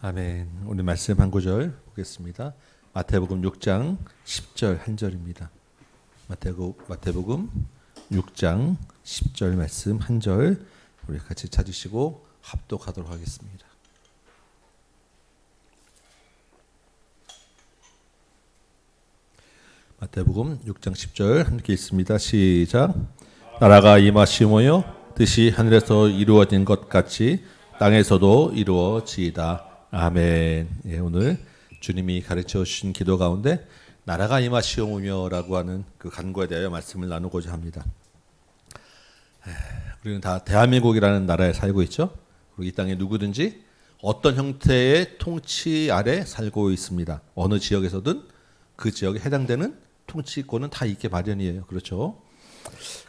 아멘. 오늘 말씀 한 구절 보겠습니다. 마태복음 6장 10절 한 절입니다. 마태복음 6장 10절 말씀 한 절 우리 같이 찾으시고 합독하도록 하겠습니다. 마태복음 6장 10절 함께 읽습니다. 시작. 나라가 임하시오며 뜻이 하늘에서 이루어진 것 같이 땅에서도 이루어지이다. 아멘. 예, 오늘 주님이 가르쳐 주신 기도 가운데 나라가 임하시오며라고 하는 그 간구에 대하여 말씀을 나누고자 합니다. 우리는 다 대한민국이라는 나라에 살고 있죠. 그리고 이 땅에 누구든지 어떤 형태의 통치 아래 살고 있습니다. 어느 지역에서든 그 지역에 해당되는 통치권은 다 있게 마련이에요. 그렇죠?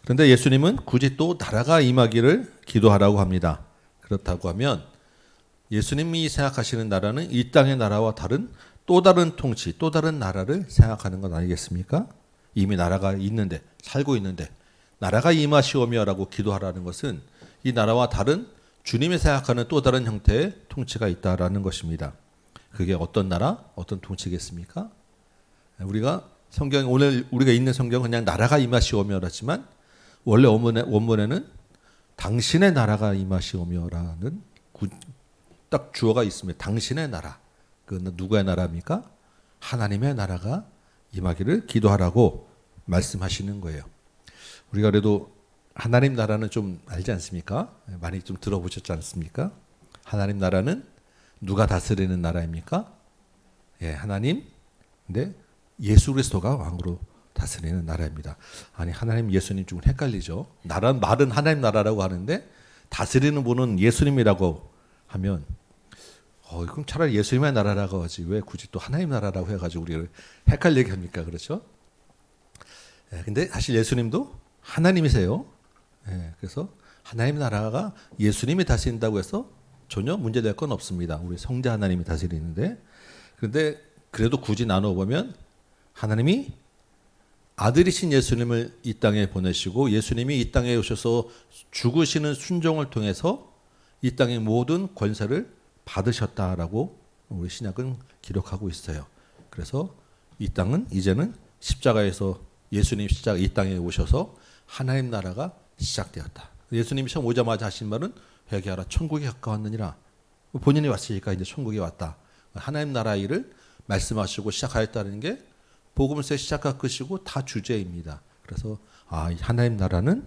그런데 예수님은 굳이 또 나라가 임하기를 기도하라고 합니다. 그렇다고 하면 예수님이 생각하시는 나라는 이 땅의 나라와 다른 또 다른 통치, 또 다른 나라를 생각하는 것 아니겠습니까? 이미 나라가 있는데, 살고 있는데 나라가 임하시오며라고 기도하라는 것은 이 나라와 다른 주님이 생각하는 또 다른 형태의 통치가 있다라는 것입니다. 그게 어떤 나라, 어떤 통치겠습니까? 우리가 성경, 오늘 우리가 읽는 성경은 그냥 나라가 임하시오며라지만 원래 원문에는 당신의 나라가 임하시오며라는 딱 주어가 있습니다. 당신의 나라. 그 누구의 나라입니까? 하나님의 나라가 임하기를 기도하라고 말씀하시는 거예요. 우리가 그래도 하나님 나라는 좀 알지 않습니까? 많이 좀 들어보셨지 않습니까? 하나님 나라는 누가 다스리는 나라입니까? 예, 하나님. 근데 예수 그리스도가 왕으로 다스리는 나라입니다. 아니, 하나님 예수님 좀 헷갈리죠. 나라는 말은 하나님 나라라고 하는데 다스리는 분은 예수님이라고 하면 그럼 차라리 예수님의 나라라고 하지 왜 굳이 또 하나님 나라라고 해가지고 우리를 헷갈리게 합니까? 그렇죠? 근데 사실 예수님도 하나님이세요. 그래서 하나님 나라가 예수님이 다스린다고 해서 전혀 문제될 건 없습니다. 우리 성자 하나님이 다스리는데, 그런데 그래도 굳이 나눠보면 하나님이 아들이신 예수님을 이 땅에 보내시고 예수님이 이 땅에 오셔서 죽으시는 순종을 통해서 이 땅의 모든 권세를 받으셨다라고 우리 신약은 기록하고 있어요. 그래서 이 땅은 이제는 십자가에서 예수님 십자가 이 땅에 오셔서 하나님 나라가 시작되었다. 예수님이 처음 오자마자 하신 말은 회개하라 천국이 가까웠느니라. 본인이 왔으니까 이제 천국이 왔다. 하나님 나라 일을 말씀하시고 시작하였다는 게 복음서의 시작과 끝이고 다 주제입니다. 그래서 하나님 나라는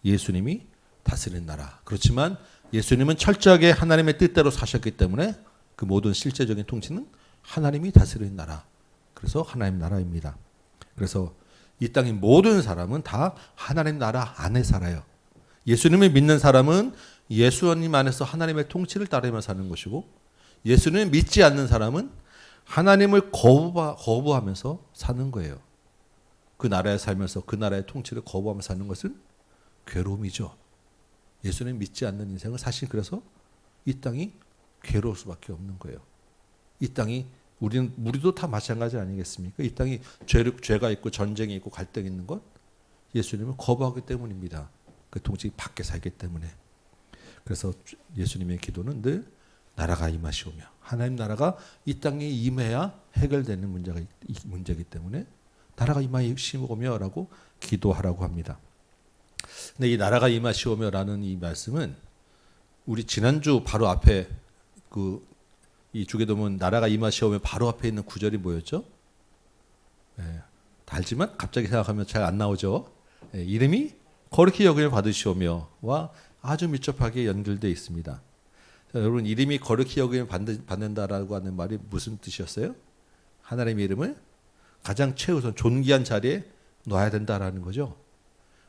예수님이 다스리는 나라. 그렇지만 예수님은 철저하게 하나님의 뜻대로 사셨기 때문에 그 모든 실제적인 통치는 하나님이 다스리는 나라. 그래서 하나님 나라입니다. 그래서 이 땅의 모든 사람은 다 하나님 나라 안에 살아요. 예수님을 믿는 사람은 예수님 안에서 하나님의 통치를 따르며 사는 것이고, 예수님을 믿지 않는 사람은 하나님을 거부하면서 사는 거예요. 그 나라에 살면서 그 나라의 통치를 거부하면서 사는 것은 괴로움이죠. 예수님 믿지 않는 인생은 사실 그래서 이 땅이 괴로울 수밖에 없는 거예요. 이 땅이 우리도 다 마찬가지 아니겠습니까? 이 땅이 죄가 있고 전쟁이 있고 갈등이 있는 것 예수님을 거부하기 때문입니다. 그 통치 밖에 살기 때문에. 그래서 예수님의 기도는 늘 나라가 임하시오며, 하나님 나라가 이 땅에 임해야 해결되는 문제이기 때문에 나라가 임하시오며라고 기도하라고 합니다. 근데 이 나라가 임하시오며라는 이 말씀은 우리 지난주 바로 앞에 이 주기도문 나라가 임하시오며 바로 앞에 있는 구절이 뭐였죠? 다 알지만 갑자기 생각하면 잘 안 나오죠. 이름이 거룩히 여김을 받으시오며와 아주 밀접하게 연결되어 있습니다. 자, 여러분, 이름이 거룩히 여김을 받는다라고 하는 말이 무슨 뜻이었어요? 하나님의 이름을 가장 최우선 존귀한 자리에 놔야 된다라는 거죠.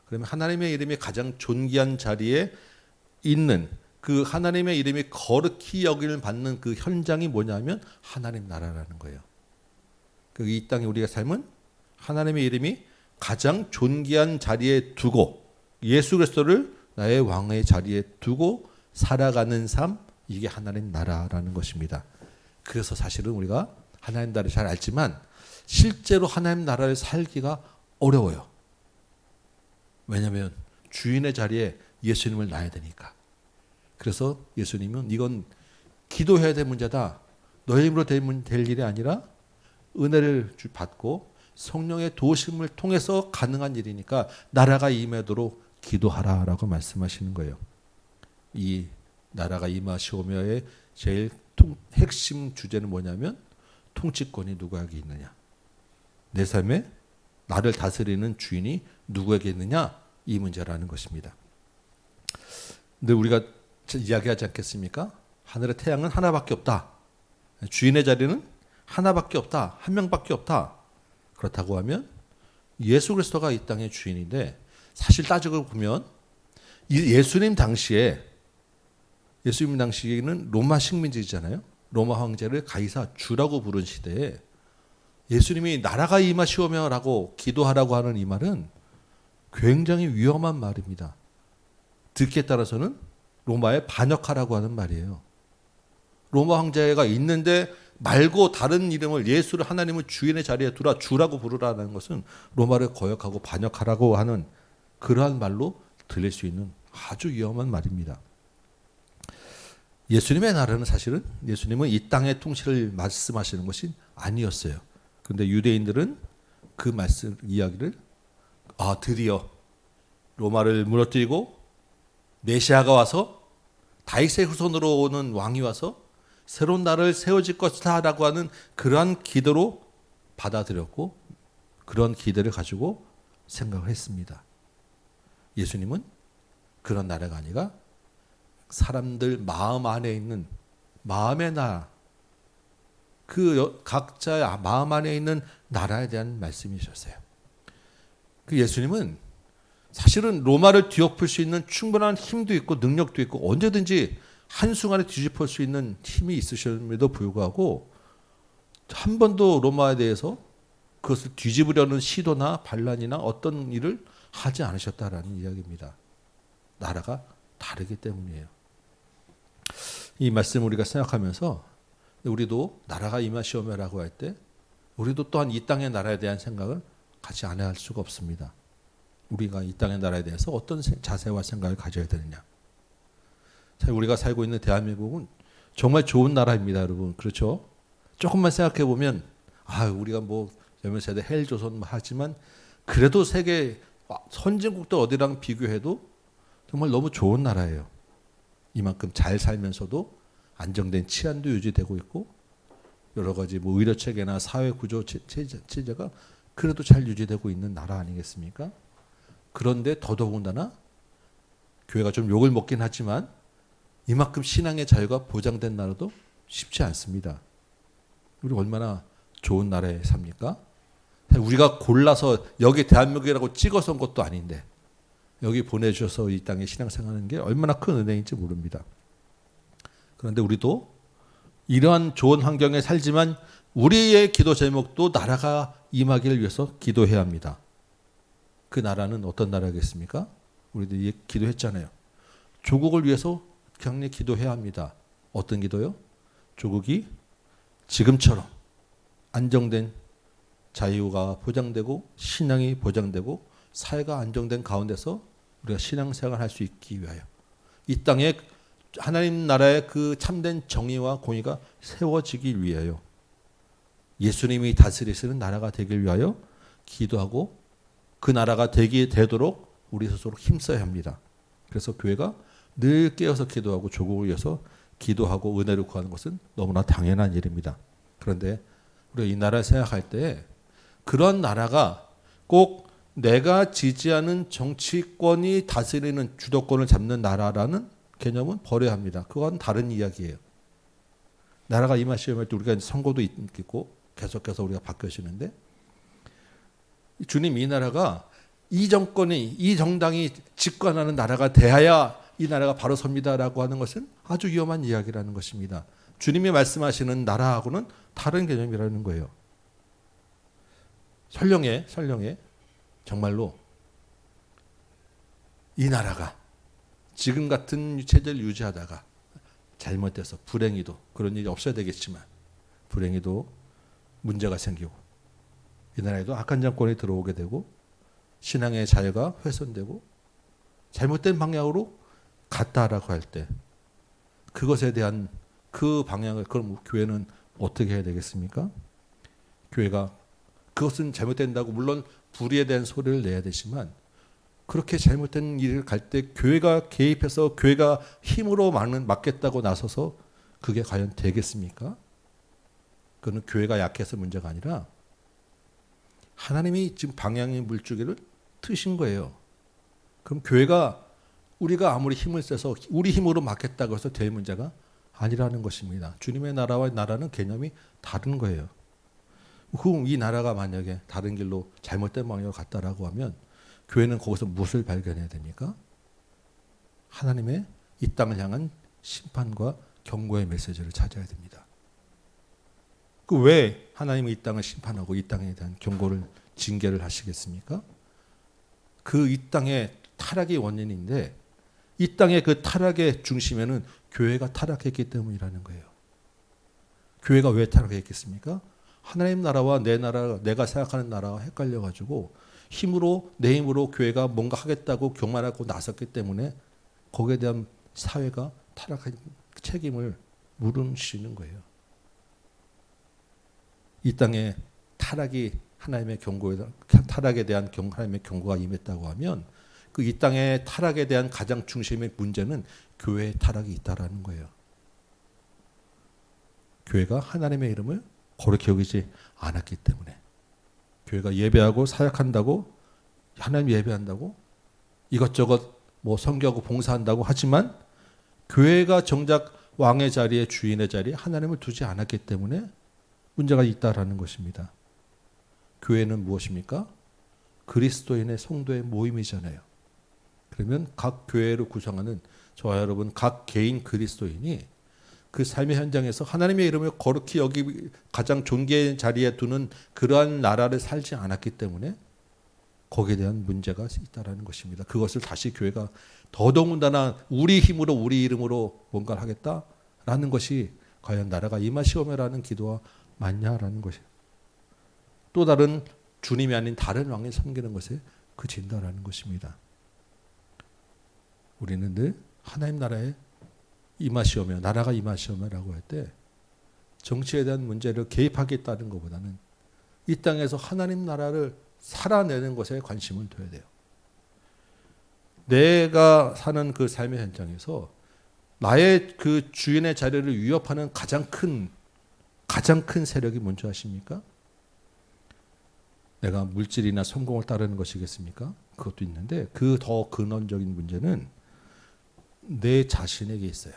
그러면 하나님의 이름이 가장 존귀한 자리에 있는 그 하나님의 이름이 거룩히 여김을 받는 그 현장이 뭐냐면 하나님 나라라는 거예요. 이 땅에 우리가 삶은 하나님의 이름이 가장 존귀한 자리에 두고 예수 그리스도를 나의 왕의 자리에 두고 살아가는 삶, 이게 하나님 나라라는 것입니다. 그래서 사실은 우리가 하나님 나라를 잘 알지만 실제로 하나님 나라를 살기가 어려워요. 왜냐하면 주인의 자리에 예수님을 놔야 되니까. 그래서 예수님은 이건 기도해야 될 문제다. 너의 힘으로 될 일이 아니라 은혜를 받고 성령의 도우심을 통해서 가능한 일이니까 나라가 임하도록 기도하라라고 말씀하시는 거예요. 이 나라가 임하시오며의 제일 핵심 주제는 뭐냐면 통치권이 누구에게 있느냐. 내 삶에 나를 다스리는 주인이 누구에게 있느냐 이 문제라는 것입니다. 근데 우리가 이야기하지 않겠습니까? 하늘의 태양은 하나밖에 없다. 주인의 자리는 하나밖에 없다. 한 명밖에 없다. 그렇다고 하면 예수 그리스도가 이 땅의 주인인데 사실 따지고 보면 예수님 당시에는 로마 식민지잖아요. 로마 황제를 가이사 주라고 부른 시대에 예수님이 나라가 임하시오며라고 기도하라고 하는 이 말은 굉장히 위험한 말입니다. 듣기에 따라서는 로마에 반역하라고 하는 말이에요. 로마 황제가 있는데 말고 다른 이름을 예수를 하나님을 주인의 자리에 두라 주라고 부르라는 것은 로마를 거역하고 반역하라고 하는 그러한 말로 들릴 수 있는 아주 위험한 말입니다. 예수님의 나라는 사실은 예수님은 이 땅의 통치를 말씀하시는 것이 아니었어요. 그런데 유대인들은 그 말씀 이야기를 드디어 로마를 무너뜨리고 메시아가 와서 다윗의 후손으로 오는 왕이 와서 새로운 나라를 세워질 것이다라고 하는 그러한 기도로 받아들였고 그런 기대를 가지고 생각을 했습니다. 예수님은 그런 나라가 아니라 사람들 마음 안에 있는 마음의 나라, 그 각자의 마음 안에 있는 나라에 대한 말씀이셨어요. 그 예수님은 사실은 로마를 뒤엎을 수 있는 충분한 힘도 있고 능력도 있고 언제든지 한순간에 뒤집을 수 있는 힘이 있으심에도 불구하고 한 번도 로마에 대해서 그것을 뒤집으려는 시도나 반란이나 어떤 일을 하지 않으셨다라는 이야기입니다. 나라가 다르기 때문이에요. 이 말씀 우리가 생각하면서 우리도 나라가 임하시오며라고 할 때 우리도 또한 이 땅의 나라에 대한 생각을 같이 안 할 수가 없습니다. 우리가 이 땅의 나라에 대해서 어떤 자세와 생각을 가져야 되느냐. 우리가 살고 있는 대한민국은 정말 좋은 나라입니다, 여러분. 그렇죠? 조금만 생각해 보면 우리가 뭐 몇몇 세대 헬조선 하지만 그래도 세계 선진국들 어디랑 비교해도 정말 너무 좋은 나라예요. 이만큼 잘 살면서도 안정된 치안도 유지되고 있고 여러 가지 뭐 의료 체계나 사회 구조 체제가 그래도 잘 유지되고 있는 나라 아니겠습니까? 그런데 더더군다나 교회가 좀 욕을 먹긴 하지만 이만큼 신앙의 자유가 보장된 나라도 쉽지 않습니다. 우리 얼마나 좋은 나라에 삽니까? 우리가 골라서 여기 대한민국이라고 찍어서 온 것도 아닌데 여기 보내주셔서 이 땅에 신앙생활하는 게 얼마나 큰 은혜인지 모릅니다. 그런데 우리도 이러한 좋은 환경에 살지만 우리의 기도 제목도 나라가 임하기를 위해서 기도해야 합니다. 그 나라는 어떤 나라겠습니까? 우리도 기도했잖아요. 조국을 위해서 강력히 기도해야 합니다. 어떤 기도요? 조국이 지금처럼 안정된 자유가 보장되고 신앙이 보장되고 사회가 안정된 가운데서 우리가 신앙생활을 할 수 있기 위하여 이 땅에 하나님 나라의 그 참된 정의와 공의가 세워지기 위하여 예수님이 다스리시는 나라가 되길 위하여 기도하고 그 나라가 되도록 우리 스스로 힘써야 합니다. 그래서 교회가 늘 깨어서 기도하고 조국을 위해서 기도하고 은혜를 구하는 것은 너무나 당연한 일입니다. 그런데 우리가 이 나라를 생각할 때 그런 나라가 꼭 내가 지지하는 정치권이 다스리는 주도권을 잡는 나라라는 개념은 버려야 합니다. 그건 다른 이야기예요. 나라가 임하시오며 우리가 선거도 있고 계속해서 우리가 바뀌어지는데 주님 이 나라가 이 정권이 이 정당이 집권하는 나라가 돼야 이 나라가 바로 섭니다라고 하는 것은 아주 위험한 이야기라는 것입니다. 주님이 말씀하시는 나라하고는 다른 개념이라는 거예요. 설령에 정말로 이 나라가 지금 같은 체제를 유지하다가 잘못돼서 불행히도 그런 일이 없어야 되겠지만 불행히도 문제가 생기고 이 나라에도 악한 정권이 들어오게 되고 신앙의 자유가 훼손되고 잘못된 방향으로 갔다라고 할 때 그것에 대한 그 방향을 그럼 교회는 어떻게 해야 되겠습니까? 교회가 그것은 잘못된다고 물론 불의에 대한 소리를 내야 되지만 그렇게 잘못된 일을 갈 때 교회가 개입해서 교회가 힘으로 막겠다고 나서서 그게 과연 되겠습니까? 그거는 교회가 약해서 문제가 아니라 하나님이 지금 방향의 물줄기를 트신 거예요. 그럼 교회가 우리가 아무리 힘을 써서 우리 힘으로 막겠다고 해서 될 문제가 아니라는 것입니다. 주님의 나라와 나라는 개념이 다른 거예요. 그럼 이 나라가 만약에 다른 길로 잘못된 방향으로 갔다라고 하면 교회는 거기서 무엇을 발견해야 됩니까? 하나님의 이 땅을 향한 심판과 경고의 메시지를 찾아야 됩니다. 그 왜 하나님이 이 땅을 심판하고 이 땅에 대한 경고를 징계를 하시겠습니까? 그 이 땅의 타락의 원인인데 이 땅의 그 타락의 중심에는 교회가 타락했기 때문이라는 거예요. 교회가 왜 타락했겠습니까? 하나님 나라와 내 나라, 내가 생각하는 나라와 헷갈려가지고 내 힘으로 교회가 뭔가 하겠다고 교만하고 나섰기 때문에 거기에 대한 사회가 타락한 책임을 물으시는 거예요. 이 땅에 타락에 대한 하나님의 경고가 임했다고 하면 그 이 땅의 타락에 대한 가장 중심의 문제는 교회의 타락이 있다라는 거예요. 교회가 하나님의 이름을 거룩히 여기지 않았기 때문에 교회가 예배하고 사역한다고 하나님 예배한다고 이것저것 뭐 선교하고 봉사한다고 하지만 교회가 정작 왕의 자리에 주인의 자리에 하나님을 두지 않았기 때문에 문제가 있다라는 것입니다. 교회는 무엇입니까? 그리스도인의 성도의 모임이잖아요. 그러면 각 교회를 구성하는 저와 여러분 각 개인 그리스도인이 그 삶의 현장에서 하나님의 이름을 거룩히 여기 가장 존귀의 자리에 두는 그러한 나라를 살지 않았기 때문에 거기에 대한 문제가 있다라는 것입니다. 그것을 다시 교회가 더더군다나 우리 힘으로 우리 이름으로 뭔가를 하겠다라는 것이 과연 나라가 임하시오며라는 기도와 맞냐라는 것이에요. 또 다른 주님이 아닌 다른 왕을 섬기는 것에 그친다라는 것입니다. 우리는 늘 하나님 나라에 임하시오며 나라가 임하시오며라고 할 때 정치에 대한 문제를 개입하겠다는 것보다는 이 땅에서 하나님 나라를 살아내는 것에 관심을 둬야 돼요. 내가 사는 그 삶의 현장에서 나의 그 주인의 자리를 위협하는 가장 큰 세력이 뭔지 아십니까? 내가 물질이나 성공을 따르는 것이겠습니까? 그것도 있는데 그 더 근원적인 문제는 내 자신에게 있어요.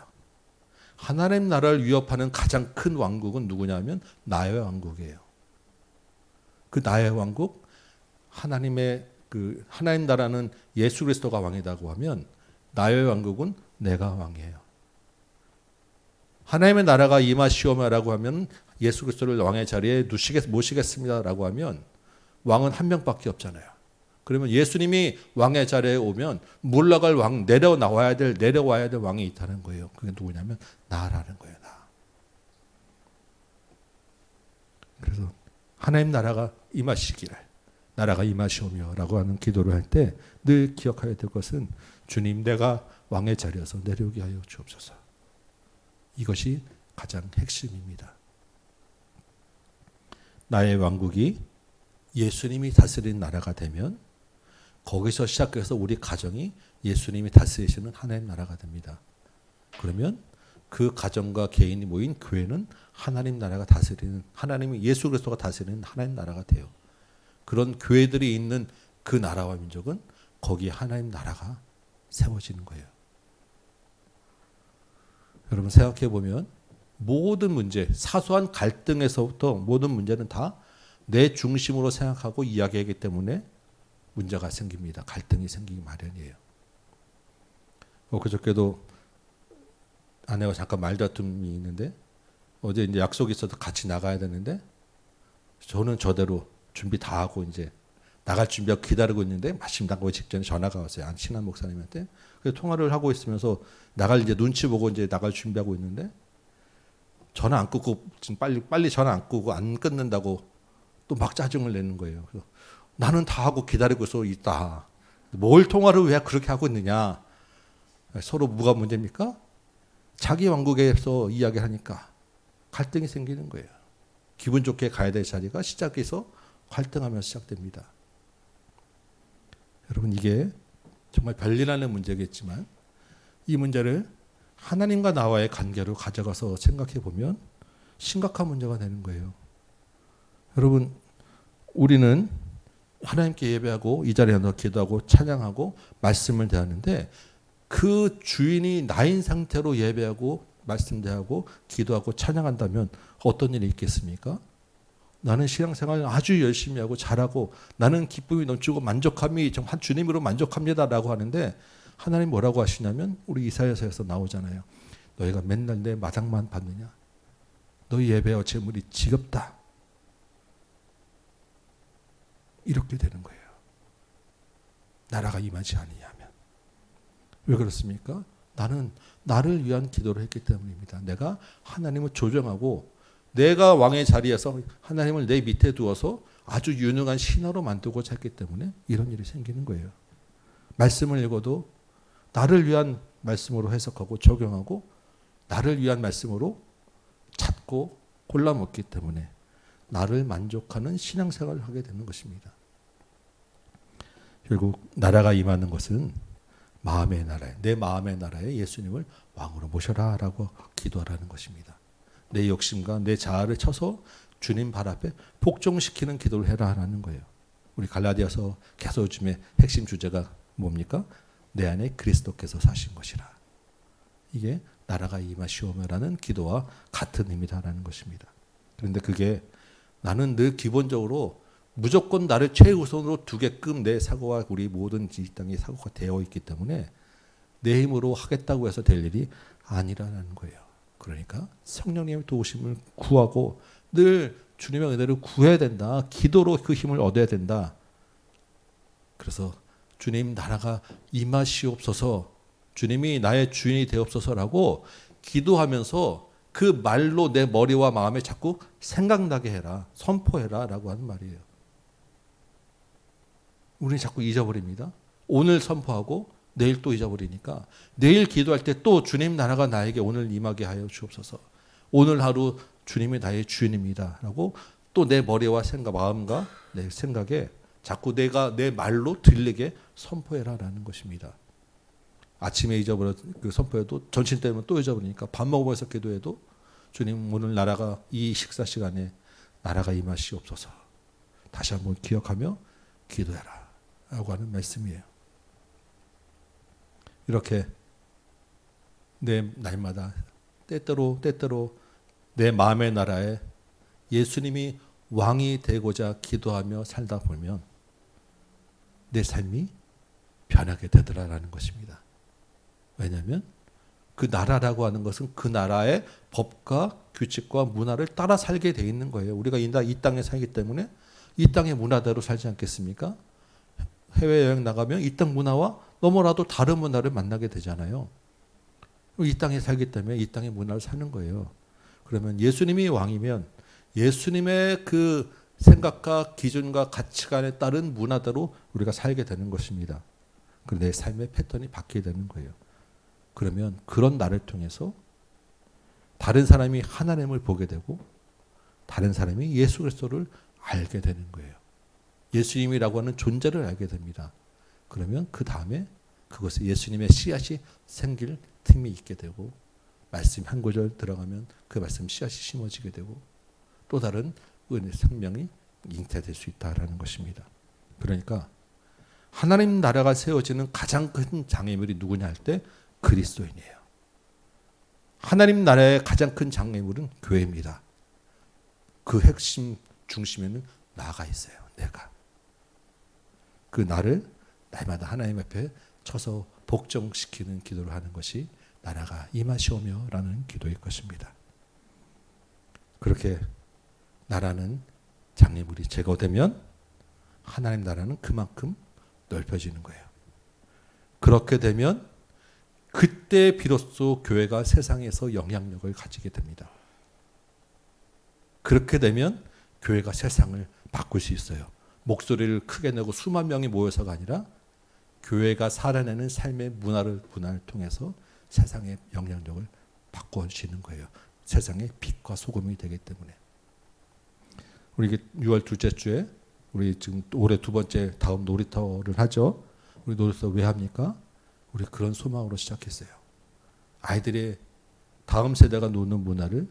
하나님 나라를 위협하는 가장 큰 왕국은 누구냐면 나의 왕국이에요. 그 나의 왕국, 하나님 나라는 예수 그리스도가 왕이라고 하면 나의 왕국은 내가 왕이에요. 하나님의 나라가 임하시오며라고 하면 예수 그리스도를 왕의 자리에 모시겠습니다라고 하면 왕은 한 명밖에 없잖아요. 그러면 예수님이 왕의 자리에 오면 물러갈 왕, 내려와야 될 왕이 있다는 거예요. 그게 누구냐면 나라는 거예요. 나. 그래서 하나님 나라가 임하시기를 나라가 임하시오며라고 하는 기도를 할 때 늘 기억해야 될 것은 주님 내가 왕의 자리에서 내려오게 하여 주옵소서. 이것이 가장 핵심입니다. 나의 왕국이 예수님이 다스리는 나라가 되면 거기서 시작해서 우리 가정이 예수님이 다스리시는 하나님 나라가 됩니다. 그러면 그 가정과 개인이 모인 교회는 하나님 나라가 다스리는 하나님이 예수 그리스도가 다스리는 하나님 나라가 돼요. 그런 교회들이 있는 그 나라와 민족은 거기에 하나님 나라가 세워지는 거예요. 여러분 생각해 보면 모든 문제, 사소한 갈등에서부터 모든 문제는 다 내 중심으로 생각하고 이야기하기 때문에 문제가 생깁니다. 갈등이 생기기 마련이에요. 그저께도 아내와 잠깐 말다툼이 있는데 어제 이제 약속이 있어서 같이 나가야 되는데 저는 저대로 준비 다 하고 이제 나갈 준비하고 기다리고 있는데 마침 나가기 직전에 전화가 왔어요. 친한 목사님한테. 그래서 통화를 하고 있으면서 나갈 이제 눈치 보고 이제 나갈 준비하고 있는데 전화 안 끊고 지금 빨리 전화 안 끊고 안 끊는다고 또 막 짜증을 내는 거예요. 그래서 나는 다 하고 기다리고서 있다. 뭘 통화를 왜 그렇게 하고 있느냐. 서로 뭐가 문제입니까? 자기 왕국에서 이야기하니까 갈등이 생기는 거예요. 기분 좋게 가야 될 자리가 시작해서 갈등하면서 시작됩니다. 여러분, 이게 정말 별일하는 문제겠지만 이 문제를 하나님과 나와의 관계로 가져가서 생각해 보면 심각한 문제가 되는 거예요. 여러분, 우리는 하나님께 예배하고 이 자리에 나와 기도하고 찬양하고 말씀을 대하는데 그 주인이 나인 상태로 예배하고 말씀 대하고 기도하고 찬양한다면 어떤 일이 있겠습니까? 나는 신앙생활을 아주 열심히 하고 잘하고 나는 기쁨이 넘치고 만족함이 정말 주님으로 만족합니다라고 하는데 하나님 뭐라고 하시냐면 우리 이사야서에서 나오잖아요. 너희가 맨날 내 마당만 받느냐? 너희 예배와 제물이 지겹다. 이렇게 되는 거예요. 나라가 임하지 아니하면. 왜 그렇습니까? 나는 나를 위한 기도를 했기 때문입니다. 내가 하나님을 조정하고 내가 왕의 자리에서 하나님을 내 밑에 두어서 아주 유능한 신하로 만들고자 했기 때문에 이런 일이 생기는 거예요. 말씀을 읽어도 나를 위한 말씀으로 해석하고 적용하고 나를 위한 말씀으로 찾고 골라먹기 때문에 나를 만족하는 신앙생활을 하게 되는 것입니다. 결국 나라가 임하는 것은 마음의 나라에, 내 마음의 나라에 예수님을 왕으로 모셔라 라고 기도하라는 것입니다. 내 욕심과 내 자아를 쳐서 주님 발 앞에 복종시키는 기도를 해라 하는 거예요. 우리 갈라디아서 계속 요즘에 핵심 주제가 뭡니까? 내 안에 그리스도께서 사신 것이라. 이게 나라가 임하시오며라는 기도와 같은 의미다라는 것입니다. 그런데 그게 나는 늘 기본적으로 무조건 나를 최우선으로 두게끔 내 사고와 우리 모든 이 땅의 사고가 되어 있기 때문에 내 힘으로 하겠다고 해서 될 일이 아니라는 거예요. 그러니까 성령님의 도우심을 구하고 늘 주님의 은혜를 구해야 된다. 기도로 그 힘을 얻어야 된다. 그래서 주님 나라가 임하시옵소서, 주님이 나의 주인이 되옵소서라고 기도하면서 그 말로 내 머리와 마음에 자꾸 생각나게 해라, 선포해라 라고 하는 말이에요. 우리는 자꾸 잊어버립니다. 오늘 선포하고 내일 또 잊어버리니까 내일 기도할 때 또 주님 나라가 나에게 오늘 임하게 하여 주옵소서, 오늘 하루 주님이 나의 주인입니다 라고 또 내 머리와 생각, 마음과 내 생각에 자꾸 내가 내 말로 들리게 선포해라 라는 것입니다. 아침에 잊어버려 그 선포해도 점심 때면 또 잊어버리니까 밥 먹으면서 기도해도 주님 오늘 나라가 이 식사 시간에 나라가 임하시옵소서 다시 한번 기억하며 기도해라 라고 하는 말씀이에요. 이렇게 내 날마다 때때로 내 마음의 나라에 예수님이 왕이 되고자 기도하며 살다 보면 내 삶이 변하게 되더라라는 것입니다. 왜냐하면 그 나라라고 하는 것은 그 나라의 법과 규칙과 문화를 따라 살게 돼 있는 거예요. 우리가 이 땅에 살기 때문에 이 땅의 문화대로 살지 않겠습니까? 해외여행 나가면 이 땅 문화와 너무나도 다른 문화를 만나게 되잖아요. 이 땅에 살기 때문에 이 땅의 문화를 사는 거예요. 그러면 예수님이 왕이면 예수님의 그 생각과 기준과 가치관에 따른 문화대로 우리가 살게 되는 것입니다. 그런데 내 삶의 패턴이 바뀌게 되는 거예요. 그러면 그런 나를 통해서 다른 사람이 하나님을 보게 되고 다른 사람이 예수 그리스도를 알게 되는 거예요. 예수님이라고 하는 존재를 알게 됩니다. 그러면 그 다음에 그것에 예수님의 씨앗이 생길 틈이 있게 되고 말씀 한 구절 들어가면 그 말씀 씨앗이 심어지게 되고 또 다른 은혜 생명이 잉태될 수 있다라는 것입니다. 그러니까 하나님 나라가 세워지는 가장 큰 장애물이 누구냐 할 때 그리스도인이에요. 하나님 나라의 가장 큰 장애물은 교회입니다. 그 핵심 중심에는 나가 있어요. 내가. 그 나를 날마다 하나님 앞에 쳐서 복종시키는 기도를 하는 것이 나라가 임하시오며 라는 기도일 것입니다. 그렇게 나라는 장애물이 제거되면 하나님 나라는 그만큼 넓혀지는 거예요. 그렇게 되면 그때 비로소 교회가 세상에서 영향력을 가지게 됩니다. 그렇게 되면 교회가 세상을 바꿀 수 있어요. 목소리를 크게 내고 수만 명이 모여서가 아니라 교회가 살아내는 삶의 문화를 통해서 세상의 영향력을 바꿔주시는 거예요. 세상의 빛 빛과 소금이 되기 때문에. 우리 6월 둘째 주에 우리 지금 올해 두 번째 다음 놀이터를 하죠. 우리 놀이터 왜 합니까? 우리 그런 소망으로 시작했어요. 아이들의 다음 세대가 노는 문화를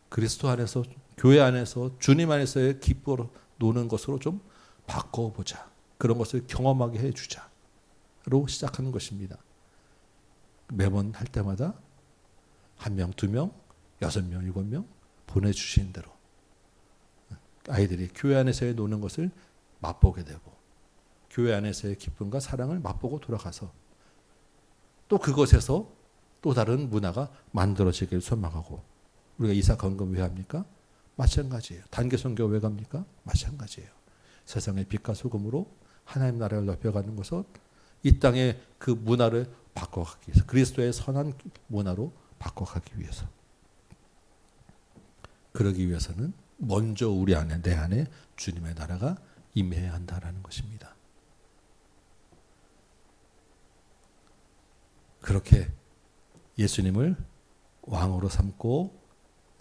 그리스도 안에서, 교회 안에서, 주님 안에서의 기쁨으로 노는 것으로 좀 바꿔보자. 그런 것을 경험하게 해주자로 시작하는 것입니다. 매번 할 때마다 1명, 2명, 6명, 7명 보내주신 대로 아이들이 교회 안에서의 노는 것을 맛보게 되고, 교회 안에서의 기쁨과 사랑을 맛보고 돌아가서 또 그것에서 또 다른 문화가 만들어지길 소망하고, 우리가 이사 건금 왜 합니까? 마찬가지예요. 단계 선교 왜 갑니까? 마찬가지예요. 세상의 빛과 소금으로 하나님 나라를 넓혀가는 것은 이 땅의 그 문화를 바꿔가기 위해서, 그리스도의 선한 문화로 바꿔가기 위해서. 그러기 위해서는 먼저 우리 안에, 내 안에 주님의 나라가 임해야 한다라는 것입니다. 그렇게 예수님을 왕으로 삼고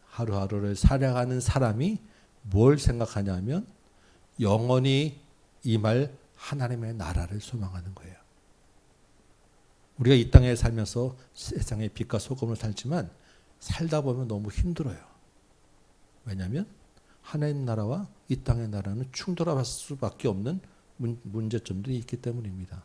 하루하루를 살아가는 사람이 뭘 생각하냐면 영원히 임할 하나님의 나라를 소망하는 거예요. 우리가 이 땅에 살면서 세상의 빛과 소금을 살지만 살다 보면 너무 힘들어요. 왜냐하면 하나님 나라와 이 땅의 나라는 충돌할 수밖에 없는 문제점들이 있기 때문입니다.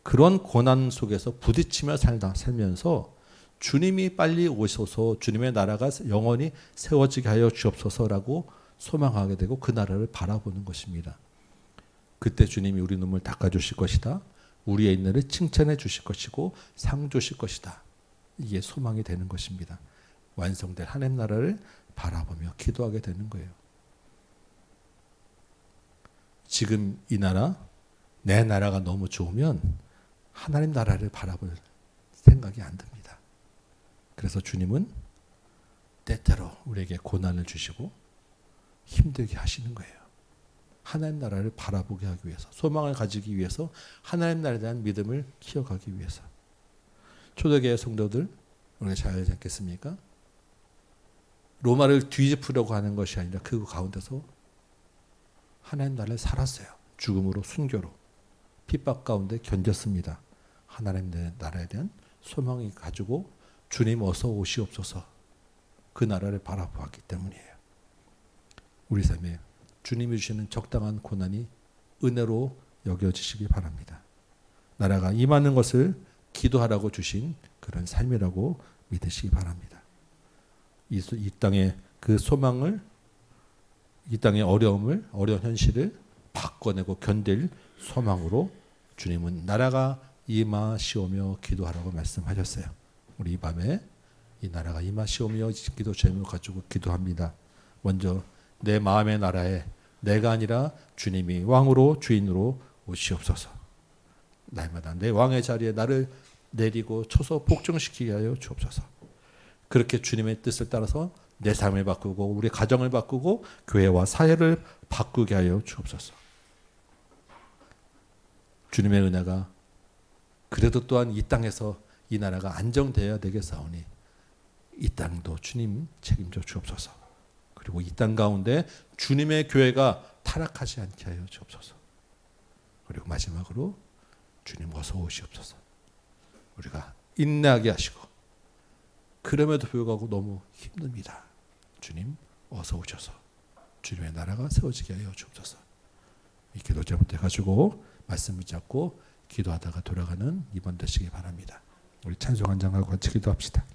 그런 고난 속에서 부딪히며 살면서 주님이 빨리 오셔서 주님의 나라가 영원히 세워지게 하여 주옵소서라고 소망하게 되고 그 나라를 바라보는 것입니다. 그때 주님이 우리 눈물 닦아주실 것이다. 우리의 인내를 칭찬해 주실 것이고 상 주실 것이다. 이게 소망이 되는 것입니다. 완성될 하나님 나라를 바라보며 기도하게 되는 거예요. 지금 이 나라, 내 나라가 너무 좋으면 하나님 나라를 바라볼 생각이 안 듭니다. 그래서 주님은 때때로 우리에게 고난을 주시고 힘들게 하시는 거예요. 하나님 나라를 바라보게 하기 위해서, 소망을 가지기 위해서, 하나님 나라에 대한 믿음을 키워가기 위해서. 초대교회 성도들, 우리가 잘 알지 않겠습니까? 로마를 뒤집으려고 하는 것이 아니라 그 가운데서 하나님 나라를 살았어요. 죽음으로, 순교로, 핍박 가운데 견뎠습니다. 하나님 나라에 대한 소망이 가지고 주님 어서 오시옵소서, 그 나라를 바라보았기 때문이에요. 우리 삶에 주님이 주시는 적당한 고난이 은혜로 여겨지시기 바랍니다. 나라가 임하는 것을 기도하라고 주신 그런 삶이라고 믿으시기 바랍니다. 이 땅의 그 소망을, 이 땅의 어려운 현실을 바꿔내고 견딜 소망으로 주님은 나라가 임하시오며 기도하라고 말씀하셨어요. 우리 이 밤에 이 나라가 임하시오며 기도 제목을 가지고 기도합니다. 먼저 내 마음의 나라에 내가 아니라 주님이 왕으로 주인으로 오시옵소서. 날마다 내 왕의 자리에 나를 내리고 쳐서 복종시키게 하여 주옵소서. 그렇게 주님의 뜻을 따라서 내 삶을 바꾸고 우리 가정을 바꾸고 교회와 사회를 바꾸게 하여 주옵소서. 주님의 은혜가 그래도 또한 이 땅에서 이 나라가 안정되어야 되겠사오니 이 땅도 주님 책임져 주옵소서. 그리고 이 땅 가운데 주님의 교회가 타락하지 않게 하여 주옵소서. 그리고 마지막으로 주님 어서 오시옵소서. 우리가 인내하게 하시고, 그럼에도 불구하고 너무 힘듭니다. 주님 어서 오셔서 주님의 나라가 세워지게 하여 주옵소서. 이 기도 제목을 가지고 말씀 붙잡고 기도하다가 돌아가는 이번 되시기 바랍니다. 우리 찬송 한 장하고 같이 기도합시다.